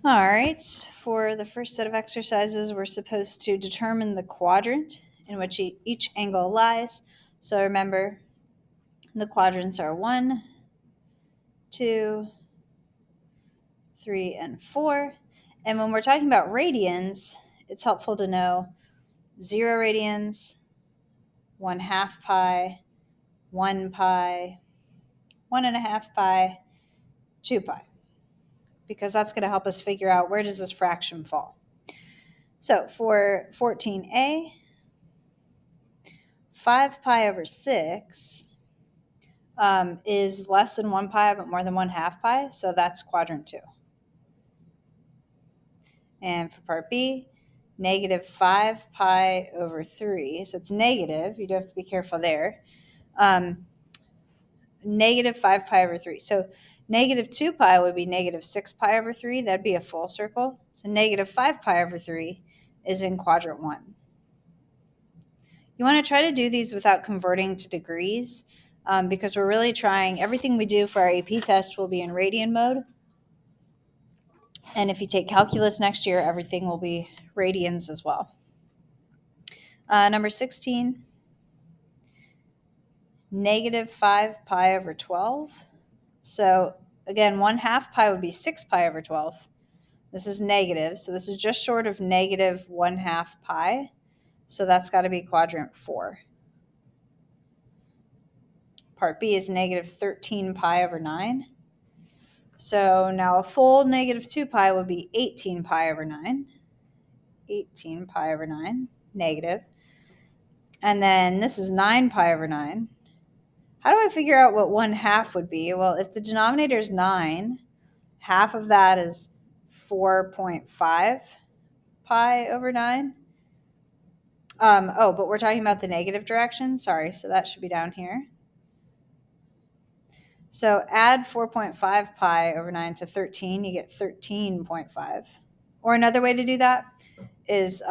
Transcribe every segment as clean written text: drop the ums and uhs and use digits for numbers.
All right, for the first set of exercises, we're supposed to determine the quadrant in which each angle lies. So remember, the quadrants are 1, 2, 3, and 4. And when we're talking about radians, it's helpful to know 0 radians, 1/2 pi, 1 pi, 1.5 pi, 2 pi, because that's going to help us figure out where does this fraction fall. So for 14a, 5 pi over 6 is less than 1 pi but more than 1/2 pi, so that's quadrant 2. And for part B, negative 5 pi over 3, so it's negative, you do have to be careful there. Negative 5 pi over 3. So negative 2 pi would be negative 6 pi over 3. That'd be a full circle. So negative 5 pi over 3 is in quadrant 1. You want to try to do these without converting to degrees because we're really trying, everything we do for our AP test will be in radian mode. And if you take calculus next year, everything will be radians as well. Number 16, negative 5 pi over 12. So again, 1/2 pi would be 6 pi over 12. This is negative, so this is just short of negative 1/2 pi. So that's got to be quadrant 4. Part B is negative 13 pi over 9. So now a full negative 2 pi would be 18 pi over 9. 18 pi over 9, negative. And then this is 9 pi over 9. How do I figure out what 1/2 would be? Well, if the denominator is 9, half of that is 4.5 pi over 9. But we're talking about the negative direction. Sorry, so that should be down here. So add 4.5 pi over 9 to 13, you get 13.5. Or another way to do that is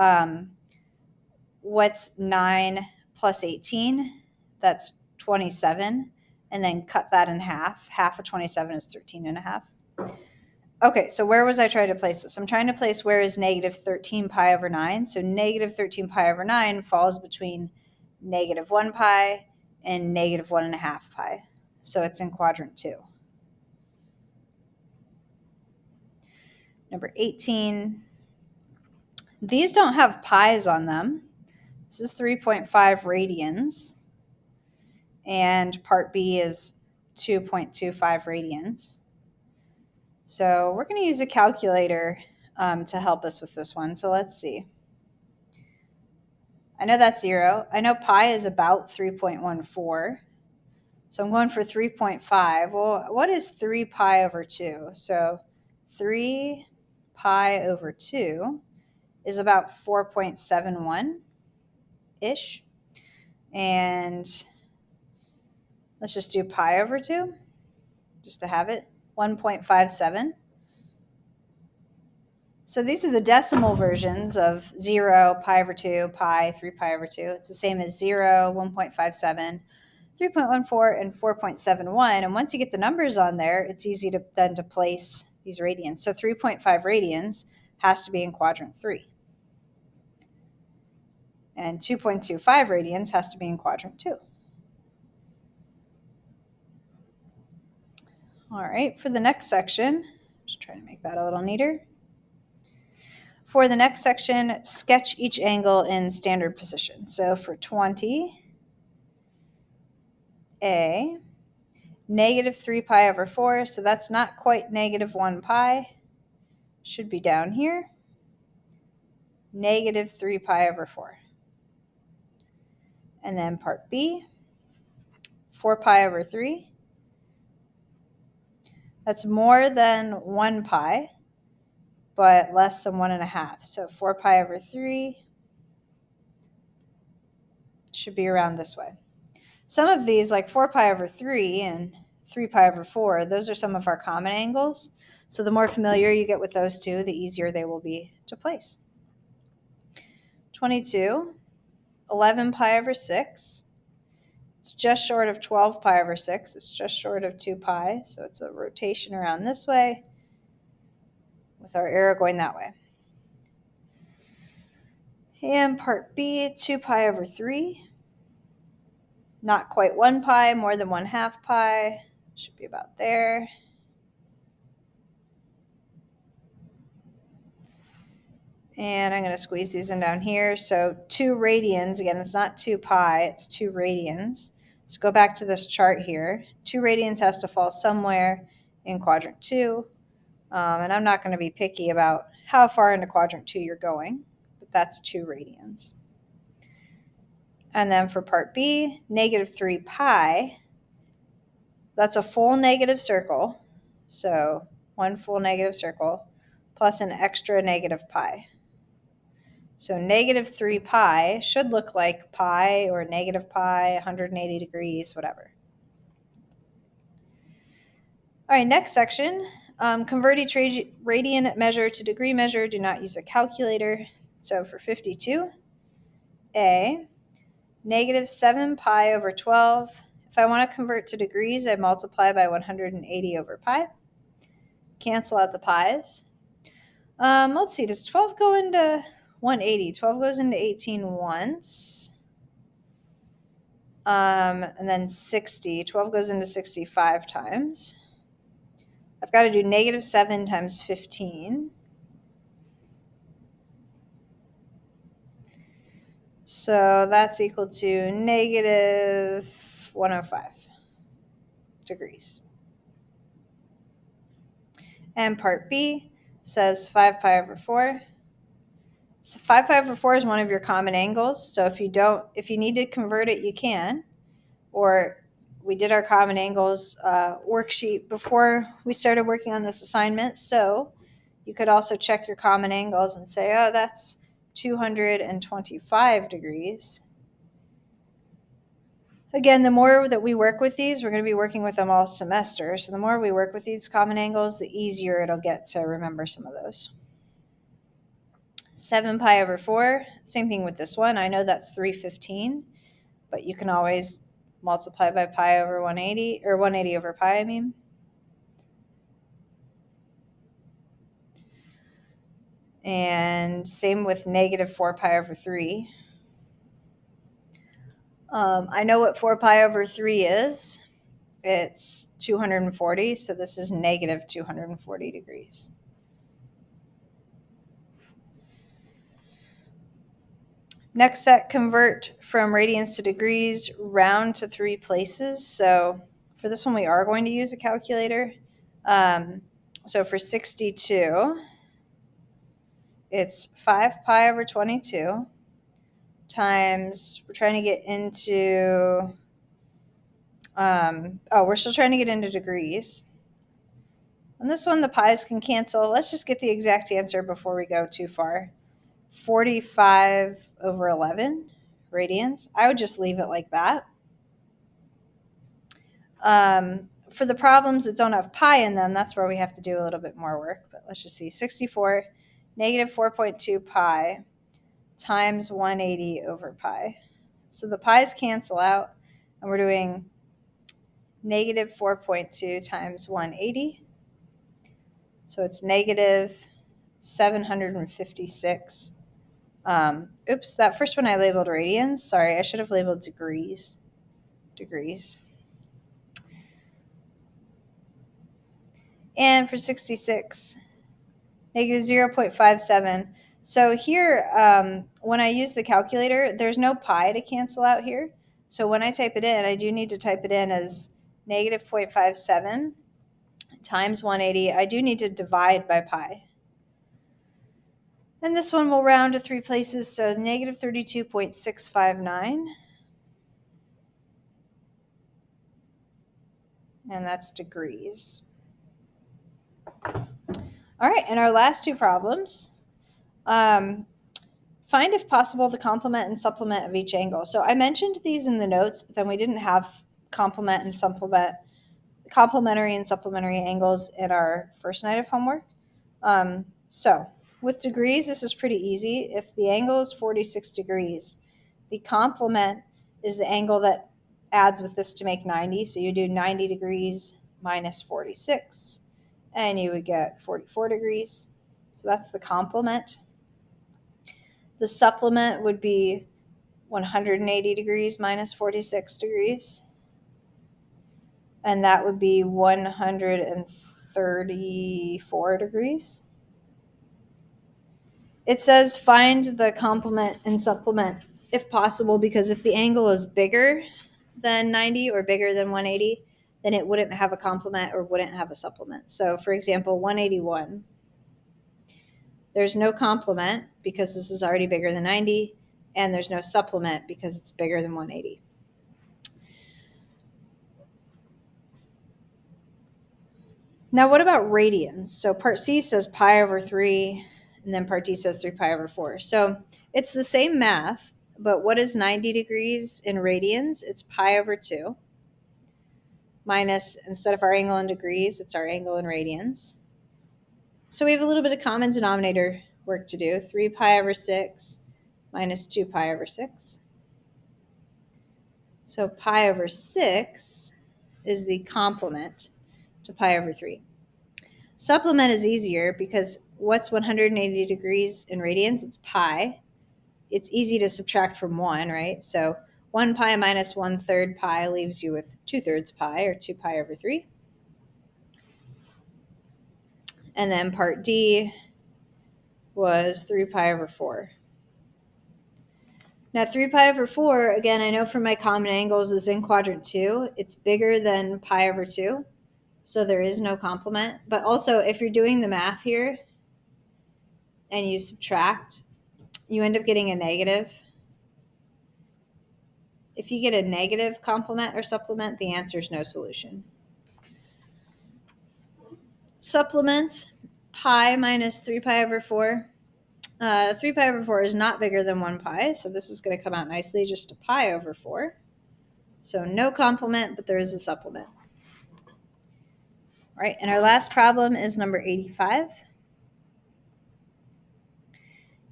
what's 9 plus 18? That's 27. And then cut that in half. Half of 27 is 13.5. Okay, so where was I trying to place this? I'm trying to place where is negative 13 pi over 9. So negative 13 pi over 9 falls between negative 1 pi and negative 1.5 pi. So it's in quadrant 2. Number 18. These don't have pi's on them. This is 3.5 radians. And part B is 2.25 radians. So we're going to use a calculator to help us with this one. So let's see. I know that's 0. I know pi is about 3.14. So I'm going for 3.5. Well, what is 3 pi over 2? So 3 pi over 2 is about 4.71-ish. And let's just do pi over 2, just to have it, 1.57. So these are the decimal versions of 0, pi over 2, pi, 3 pi over 2. It's the same as 0, 1.57, 3.14, and 4.71. And once you get the numbers on there, it's easy to then to place these radians. So 3.5 radians has to be in quadrant 3. And 2.25 radians has to be in quadrant 2. All right, for the next section, just trying to make that a little neater. For the next section, sketch each angle in standard position. So for 20A, negative 3 pi over 4, so that's not quite negative 1 pi, should be down here, negative 3 pi over 4. And then part B, 4 pi over 3, that's more than 1 pi, but less than 1.5. So 4 pi over 3 should be around this way. Some of these, like 4 pi over 3 and 3 pi over 4, those are some of our common angles. So the more familiar you get with those two, the easier they will be to place. 22, 11 pi over 6. It's just short of 12 pi over 6. It's just short of 2 pi, so it's a rotation around this way, with our arrow going that way. And part B, 2 pi over 3. Not quite 1 pi, more than 1/2 pi. Should be about there. And I'm going to squeeze these in down here. So 2 radians, again, it's not 2 pi, it's 2 radians. Let's go back to this chart here. 2 radians has to fall somewhere in quadrant 2. And I'm not going to be picky about how far into quadrant 2 you're going, but that's 2 radians. And then for part B, -3 pi, that's a full negative circle. So 1 full negative circle plus an extra negative pi. So -3 pi should look like pi or negative pi, 180 degrees, whatever. All right, next section. Convert each radian measure to degree measure. Do not use a calculator. So for 52, A, -7 pi over 12. If I want to convert to degrees, I multiply by 180 over pi. Cancel out the pi's. Let's see, does 12 go into 180? 12 goes into 18 once. And then 60. 12 goes into 65 times. I've got to do -7 times 15. So that's equal to -105 degrees. And part B says 5 pi over 4. So 5 pi over 4 is one of your common angles. So if you need to convert it, you can. Or we did our common angles worksheet before we started working on this assignment. So you could also check your common angles and say, oh, that's 225 degrees. Again, the more that we work with these, we're going to be working with them all semester. So the more we work with these common angles, the easier it'll get to remember some of those. 7 pi over 4, same thing with this one. I know that's 315, but you can always multiply by pi over 180, or 180 over pi, I mean. And same with -4 pi over 3. I know what 4 pi over 3 is. It's 240, so this is -240 degrees. Next set, convert from radians to degrees, round to 3 places. So for this one, we are going to use a calculator. So for 62, it's 5 pi over 22 times, we're trying to get into, we're still trying to get into degrees. On this one, the pi's can cancel. Let's just get the exact answer before we go too far. 45 over 11 radians. I would just leave it like that. For the problems that don't have pi in them, that's where we have to do a little bit more work. But let's just see. 64, -4.2 pi times 180 over pi. So the pi's cancel out, and we're doing -4.2 times 180. So it's -756. Oops, that first one I labeled radians. Sorry, I should have labeled degrees. And for 66, -0.57. So here, when I use the calculator, there's no pi to cancel out here. So when I type it in, I do need to type it in as -0.57 times 180. I do need to divide by pi. And this one will round to 3 places, so -32.659. And that's degrees. All right, and our last 2 problems. Find, if possible, the complement and supplement of each angle. So I mentioned these in the notes, but then we didn't have complementary and supplementary angles in our first night of homework. So with degrees, this is pretty easy. If the angle is 46 degrees, the complement is the angle that adds with this to make 90. So you do 90 degrees minus 46, and you would get 44 degrees. So that's the complement. The supplement would be 180 degrees minus 46 degrees. And that would be 134 degrees. It says find the complement and supplement if possible, because if the angle is bigger than 90 or bigger than 180, then it wouldn't have a complement or wouldn't have a supplement. So for example, 181, there's no complement because this is already bigger than 90, and there's no supplement because it's bigger than 180. Now, what about radians? So part C says pi over 3, and then part D says 3 pi over 4. So it's the same math, but what is 90 degrees in radians? It's pi over 2 minus, instead of our angle in degrees, it's our angle in radians. So we have a little bit of common denominator work to do. 3 pi over 6 minus 2 pi over 6. So pi over 6 is the complement to pi over 3. Supplement is easier because what's 180 degrees in radians? It's pi. It's easy to subtract from 1, right? So 1 pi minus 1/3 pi leaves you with 2/3 pi, or 2 pi over 3. And then part D was 3 pi over 4. Now 3 pi over 4, again, I know from my common angles is in quadrant 2. It's bigger than pi over 2, so there is no complement. But also, if you're doing the math here and you subtract, you end up getting a negative. If you get a negative complement or supplement, the answer is no solution. Supplement, pi minus 3 pi over 4. 3 pi over 4 is not bigger than 1 pi, so this is going to come out nicely just to pi over 4. So no complement, but there is a supplement. All right, and our last problem is number 85.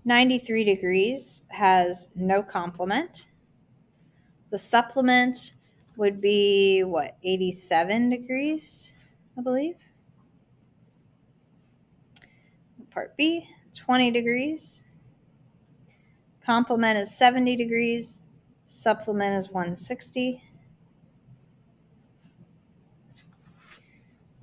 93 degrees has no complement. The supplement would be, what, 87 degrees, I believe. Part B, 20 degrees. Complement is 70 degrees. Supplement is 160.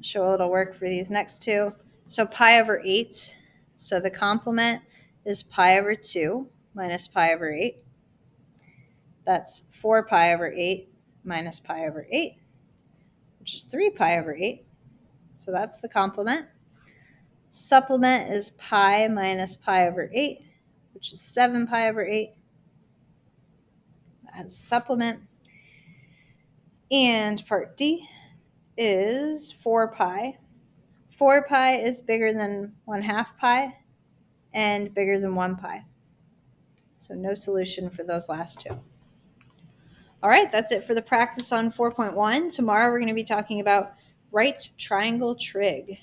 Show a little work for these next two. So pi over 8. So the complement is pi over 2 minus pi over 8. That's 4 pi over 8 minus pi over 8, which is 3 pi over 8. So that's the complement. Supplement is pi minus pi over 8, which is 7 pi over 8. That is supplement. And part D is 4 pi. 4 pi is bigger than 1/2 pi and bigger than 1 pi. So no solution for those last two. All right, that's it for the practice on 4.1. Tomorrow we're going to be talking about right triangle trig.